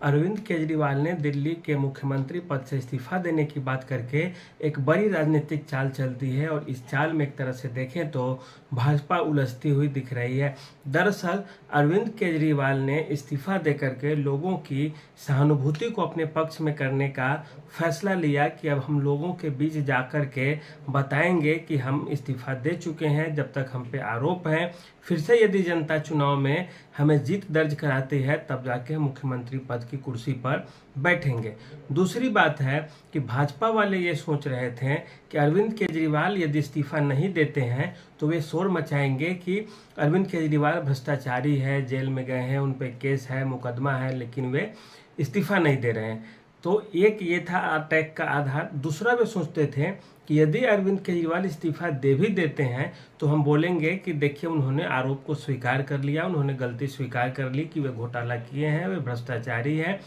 अरविंद केजरीवाल ने दिल्ली के मुख्यमंत्री पद से इस्तीफा देने की बात करके एक बड़ी राजनीतिक चाल चलती है और इस चाल में एक तरह से देखें तो भाजपा उलझती हुई दिख रही है। दरअसल अरविंद केजरीवाल ने इस्तीफा देकर के लोगों की सहानुभूति को अपने पक्ष में करने का फैसला लिया कि अब हम लोगों के बीच जाकर के बताएंगे कि हम इस्तीफा दे चुके हैं। जब तक हम पे आरोप हैं, फिर से यदि जनता चुनाव में हमें जीत दर्ज कराती है तब जाके मुख्यमंत्री पद की कुर्सी पर बैठेंगे। दूसरी बात है कि भाजपा वाले ये सोच रहे थे कि अरविंद केजरीवाल यदि इस्तीफा नहीं देते हैं तो वे शोर मचाएंगे कि अरविंद केजरीवाल भ्रष्टाचारी है, जेल में गए हैं, उन पे केस है, मुकदमा है, लेकिन वे इस्तीफा नहीं दे रहे हैं। तो एक ये था अटैक का आधार। दूसरा वे सोचते थे कि यदि अरविंद केजरीवाल इस्तीफा दे भी देते हैं तो हम बोलेंगे कि देखिए उन्होंने आरोप को स्वीकार कर लिया, उन्होंने गलती स्वीकार कर ली कि वे घोटाला किए हैं, वे भ्रष्टाचारी हैं,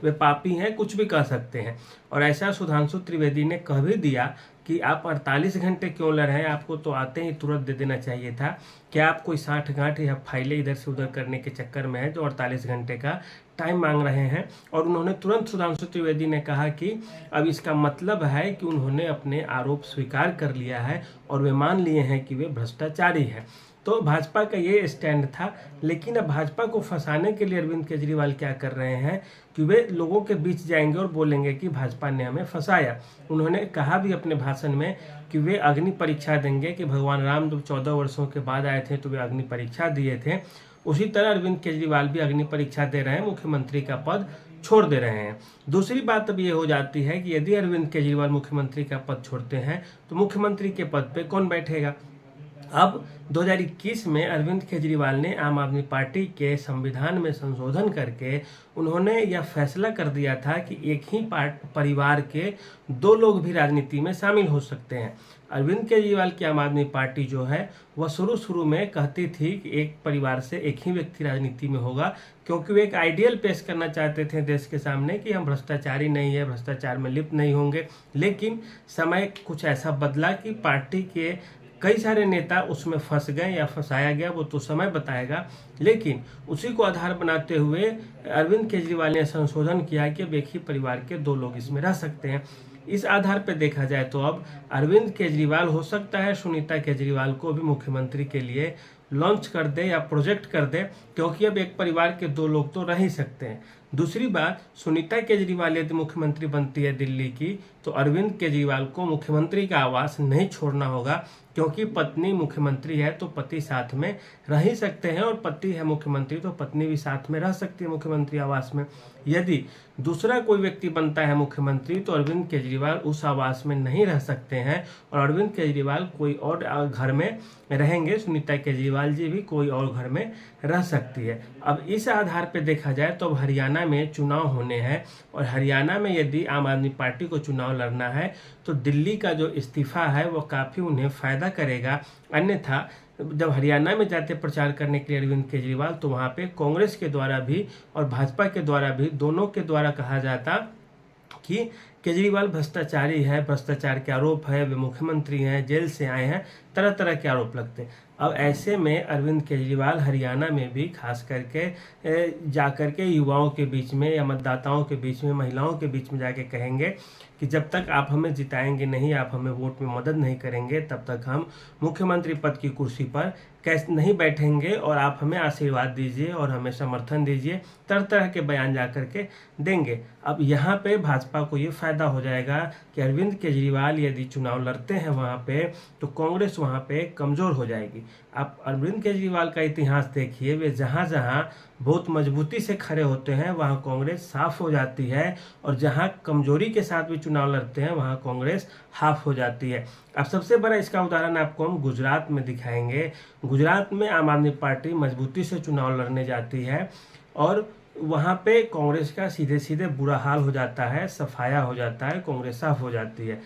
वे पापी हैं, कुछ भी कह सकते हैं। और ऐसा सुधांशु त्रिवेदी ने कह भी दिया कि आप 48 घंटे क्यों लड़ रहे हैं, आपको तो आते ही तुरंत दे देना चाहिए था। क्या आप कोई 60 गांठ या फाइलें इधर से उधर करने के चक्कर में है जो 48 घंटे का टाइम मांग रहे हैं। और उन्होंने तुरंत सुधांशु त्रिवेदी ने कहा कि अब इसका मतलब है कि उन्होंने अपने आरोप स्वीकार कर लिया है और वे मान लिए हैं कि वे भ्रष्टाचारी हैं। तो भाजपा का ये स्टैंड था। लेकिन अब भाजपा को फंसाने के लिए अरविंद केजरीवाल क्या कर रहे हैं कि वे लोगों के बीच जाएंगे और बोलेंगे कि भाजपा ने हमें फंसाया। उन्होंने कहा भी अपने भाषण में कि वे अग्नि परीक्षा देंगे, कि भगवान राम जब 14 वर्षों के बाद आए थे तो वे अग्नि परीक्षा दिए थे। उसी तरह अरविंद केजरीवाल भी अग्नि परीक्षा दे रहे हैं, मुख्यमंत्री का पद छोड़ दे रहे हैं। दूसरी बात अब ये हो जाती है कि यदि अरविंद केजरीवाल मुख्यमंत्री का पद छोड़ते हैं तो मुख्यमंत्री के पद पे कौन बैठेगा। अब 2021 में अरविंद केजरीवाल ने आम आदमी पार्टी के संविधान में संशोधन करके उन्होंने यह फैसला कर दिया था कि एक ही परिवार के 2 लोग भी राजनीति में शामिल हो सकते हैं। अरविंद केजरीवाल की आम आदमी पार्टी जो है वह शुरू में कहती थी कि एक परिवार से एक ही व्यक्ति राजनीति में होगा, क्योंकि वे एक आइडियल पेश करना चाहते थे देश के सामने कि हम भ्रष्टाचारी नहीं है, भ्रष्टाचार में लिप्त नहीं होंगे। लेकिन समय कुछ ऐसा बदला कि पार्टी के कई सारे नेता उसमें फंस गए या फंसाया गया, वो तो समय बताएगा। लेकिन उसी को आधार बनाते हुए अरविंद केजरीवाल ने संशोधन किया कि अब एक ही परिवार के 2 लोग इसमें रह सकते हैं। इस आधार पर देखा जाए तो अब अरविंद केजरीवाल हो सकता है सुनीता केजरीवाल को भी मुख्यमंत्री के लिए लॉन्च कर दे या प्रोजेक्ट कर दे, क्योंकि अब एक परिवार के 2 लोग तो रह ही सकते हैं। दूसरी बात, सुनीता केजरीवाल यदि मुख्यमंत्री बनती है दिल्ली की तो अरविंद केजरीवाल को मुख्यमंत्री का आवास नहीं छोड़ना होगा, क्योंकि पत्नी मुख्यमंत्री है तो पति साथ में रह ही सकते हैं, और पति है मुख्यमंत्री तो पत्नी भी साथ में रह सकती है मुख्यमंत्री आवास में। यदि दूसरा कोई व्यक्ति बनता है मुख्यमंत्री तो अरविंद केजरीवाल उस आवास में नहीं रह सकते हैं और अरविंद केजरीवाल कोई और घर में रहेंगे, सुनीता केजरीवाल जी भी कोई और घर में रह सकती है। अब इस आधार पर देखा जाए तो अब हरियाणा में चुनाव होने हैं और हरियाणा में यदि आम आदमी पार्टी को चुनाव लड़ना है तो दिल्ली का जो इस्तीफा है वो काफ़ी उन्हें फायदा करेगा। अन्यथा जब हरियाणा में जाते प्रचार करने के लिए अरविंद केजरीवाल तो वहाँ पे कांग्रेस के द्वारा भी और भाजपा के द्वारा भी, दोनों के द्वारा कहा जाता कि केजरीवाल भ्रष्टाचारी है, भ्रष्टाचार के आरोप है, वे मुख्यमंत्री हैं, जेल से आए हैं, तरह तरह के आरोप लगते हैं। अब ऐसे में अरविंद केजरीवाल हरियाणा में भी खास करके जाकर के युवाओं के बीच में या मतदाताओं के बीच में, महिलाओं के बीच में जाके कहेंगे कि जब तक आप हमें जिताएंगे नहीं, आप हमें वोट में मदद नहीं करेंगे, तब तक हम मुख्यमंत्री पद की कुर्सी पर कैसे नहीं बैठेंगे और आप हमें आशीर्वाद दीजिए और हमें समर्थन दीजिए, तरह तरह के बयान जा करके देंगे। अब यहाँ पे भाजपा को ये फायदा हो जाएगा कि अरविंद केजरीवाल यदि चुनाव लड़ते हैं वहाँ पे तो कांग्रेस वहाँ पे कमज़ोर हो जाएगी। आप अरविंद केजरीवाल का इतिहास देखिए, वे जहाँ जहाँ बहुत मजबूती से खड़े होते हैं वहाँ कांग्रेस साफ हो जाती है, और जहाँ कमजोरी के साथ भी चुनाव लड़ते हैं वहाँ कांग्रेस हाफ हो जाती है। अब सबसे बड़ा इसका उदाहरण आपको हम गुजरात में दिखाएंगे। गुजरात में आम आदमी पार्टी मजबूती से चुनाव लड़ने जाती है और वहाँ पे कांग्रेस का सीधे सीधे बुरा हाल हो जाता है, सफाया हो जाता है, कांग्रेस साफ हो जाती है।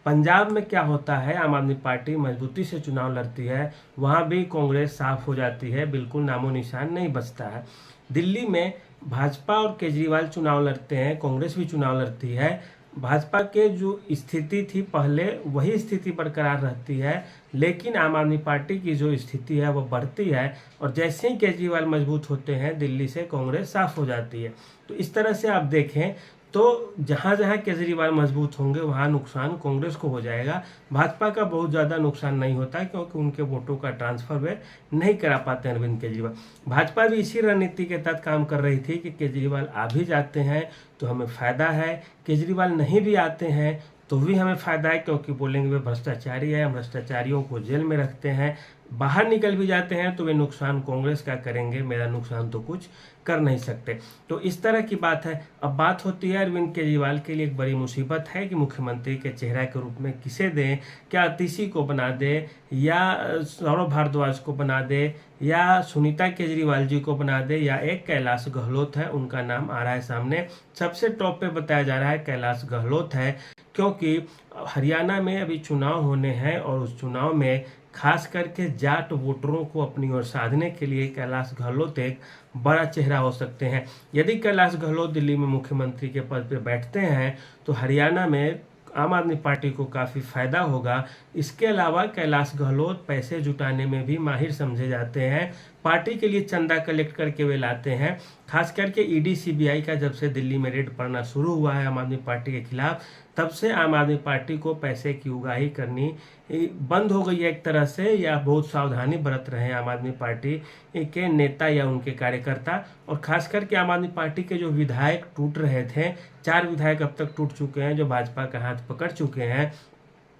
पंजाब में क्या होता है, आम आदमी पार्टी मजबूती से चुनाव लड़ती है, वहाँ भी कांग्रेस साफ हो जाती है, बिल्कुल नामो निशान नहीं बचता है। दिल्ली में भाजपा और केजरीवाल चुनाव लड़ते हैं, कांग्रेस भी चुनाव लड़ती है, भाजपा के जो स्थिति थी पहले वही स्थिति बरकरार रहती है, लेकिन आम आदमी पार्टी की जो स्थिति है वो बढ़ती है और जैसे ही केजरीवाल मजबूत होते हैं दिल्ली से कांग्रेस साफ हो जाती है। तो इस तरह से आप देखें तो जहाँ जहाँ केजरीवाल मजबूत होंगे वहाँ नुकसान कांग्रेस को हो जाएगा। भाजपा का बहुत ज़्यादा नुकसान नहीं होता क्योंकि उनके वोटों का ट्रांसफर वे नहीं करा पाते हैं अरविंद केजरीवाल। भाजपा भी इसी रणनीति के तहत काम कर रही थी कि केजरीवाल आ भी जाते हैं तो हमें फ़ायदा है, केजरीवाल नहीं भी आते हैं तो भी हमें फ़ायदा है क्योंकि बोलेंगे वे भ्रष्टाचारी है, हम भ्रष्टाचारियों को जेल में रखते हैं। बाहर निकल भी जाते हैं तो वे नुकसान कांग्रेस का करेंगे, मेरा नुकसान तो कुछ कर नहीं सकते। तो इस तरह की बात है। अब बात होती है अरविंद केजरीवाल के लिए एक बड़ी मुसीबत है कि मुख्यमंत्री के चेहरा के रूप में किसे दें, क्या अतिशी को बना दे या सौरभ भारद्वाज को बना दे या सुनीता केजरीवाल जी को बना दे या एक कैलाश गहलोत है उनका नाम आ रहा है सामने। सबसे टॉप पे बताया जा रहा है कैलाश गहलोत है क्योंकि हरियाणा में अभी चुनाव होने हैं और उस चुनाव में खास करके जाट वोटरों को अपनी ओर साधने के लिए कैलाश गहलोत एक बड़ा चेहरा हो सकते हैं। यदि कैलाश गहलोत दिल्ली में मुख्यमंत्री के पद पर बैठते हैं तो हरियाणा में आम आदमी पार्टी को काफ़ी फायदा होगा। इसके अलावा कैलाश गहलोत पैसे जुटाने में भी माहिर समझे जाते हैं। पार्टी के लिए चंदा कलेक्ट करके वे लाते हैं। खास करके ईडी सीबीआई का जब से दिल्ली में रेड पड़ना शुरू हुआ है आम आदमी पार्टी के खिलाफ, तब से आम आदमी पार्टी को पैसे की उगाही करनी बंद हो गई है एक तरह से, या बहुत सावधानी बरत रहे हैं आम आदमी पार्टी के नेता या उनके कार्यकर्ता। और खास करके आम आदमी पार्टी के जो विधायक टूट रहे थे, 4 विधायक अब तक टूट चुके हैं जो भाजपा का हाथ पकड़ चुके हैं।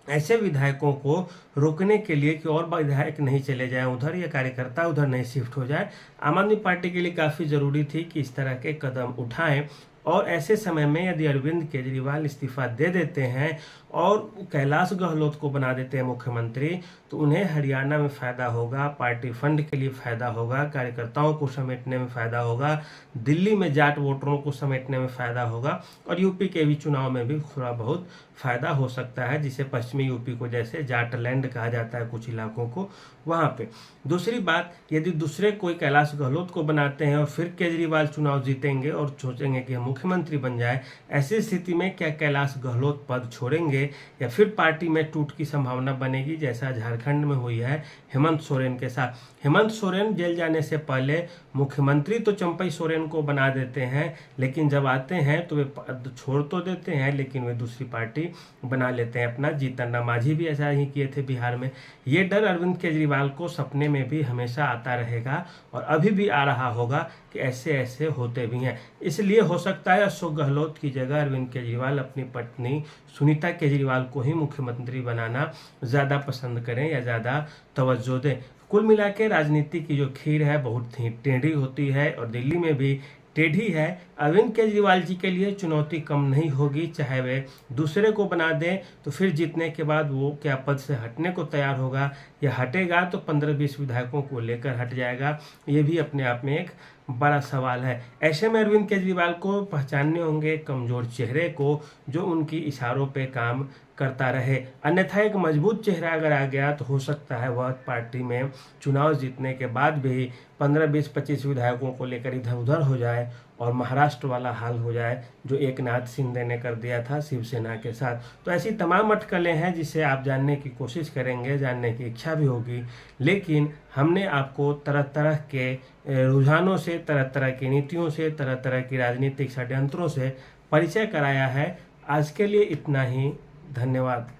ऐसे विधायकों को रोकने के लिए कि और विधायक नहीं चले जाएं उधर या कार्यकर्ता उधर नहीं शिफ्ट हो जाए, आम आदमी पार्टी के लिए काफ़ी ज़रूरी थी कि इस तरह के कदम उठाएं। और ऐसे समय में यदि अरविंद केजरीवाल इस्तीफा दे देते हैं और कैलाश गहलोत को बना देते हैं मुख्यमंत्री तो उन्हें हरियाणा में फ़ायदा होगा, पार्टी फंड के लिए फ़ायदा होगा, कार्यकर्ताओं को समेटने में फ़ायदा होगा, दिल्ली में जाट वोटरों को समेटने में फ़ायदा होगा और यूपी के भी चुनाव में भी थोड़ा बहुत फ़ायदा हो सकता है, जिसे पश्चिमी यूपी को जैसे जाट लैंड कहा जाता है कुछ इलाकों को, वहाँ पे। दूसरी बात, यदि दूसरे कोई कैलाश गहलोत को बनाते हैं और फिर केजरीवाल चुनाव जीतेंगे और सोचेंगे कि हम मुख्यमंत्री बन जाए, ऐसी स्थिति में क्या कैलाश गहलोत पद छोड़ेंगे या फिर पार्टी में टूट की संभावना बनेगी जैसा झारखंड में हुई है हेमंत सोरेन के साथ। हेमंत सोरेन जेल जाने से पहले मुख्यमंत्री तो चंपई सोरेन को बना देते हैं, लेकिन जब आते हैं तो वे पद छोड़ तो देते हैं लेकिन वे दूसरी पार्टी बना लेते हैं अपना। जीतन राम मांझी भी ऐसा ही किए थे बिहार में। ये डर अरविंद केजरीवाल को सपने में भी हमेशा आता रहेगा और अभी भी आ रहा होगा कि ऐसे ऐसे होते भी हैं। इसलिए हो सकता है अशोक गहलोत की जगह अरविंद केजरीवाल अपनी पत्नी सुनीता केजरीवाल को ही मुख्यमंत्री बनाना ज़्यादा पसंद करें या ज़्यादा तवज्जो दें। कुल मिला के राजनीति की जो खीर है बहुत ही टेढ़ी होती है और दिल्ली में भी टेढ़ी है। अरविंद केजरीवाल जी के लिए चुनौती कम नहीं होगी, चाहे वे दूसरे को बना दें तो फिर जीतने के बाद वो क्या पद से हटने को तैयार होगा या हटेगा तो 15-20 विधायकों को लेकर हट जाएगा, ये भी अपने आप में एक बड़ा सवाल है। ऐसे में अरविंद केजरीवाल को पहचानने होंगे कमजोर चेहरे को जो उनकी इशारों पे काम करता रहे, अन्यथा एक मजबूत चेहरा अगर आ गया तो हो सकता है वह पार्टी में चुनाव जीतने के बाद भी 15-20-25 विधायकों को लेकर इधर उधर हो जाए और महाराष्ट्र वाला हाल हो जाए जो एकनाथ शिंदे ने कर दिया था शिवसेना के साथ। तो ऐसी तमाम अटकलें हैं जिसे आप जानने की कोशिश करेंगे, जानने की इच्छा भी होगी, लेकिन हमने आपको तरह तरह के रुझानों से, तरह तरह की नीतियों से, तरह तरह की राजनीतिक षड्यंत्रों से परिचय कराया है। आज के लिए इतना ही, धन्यवाद।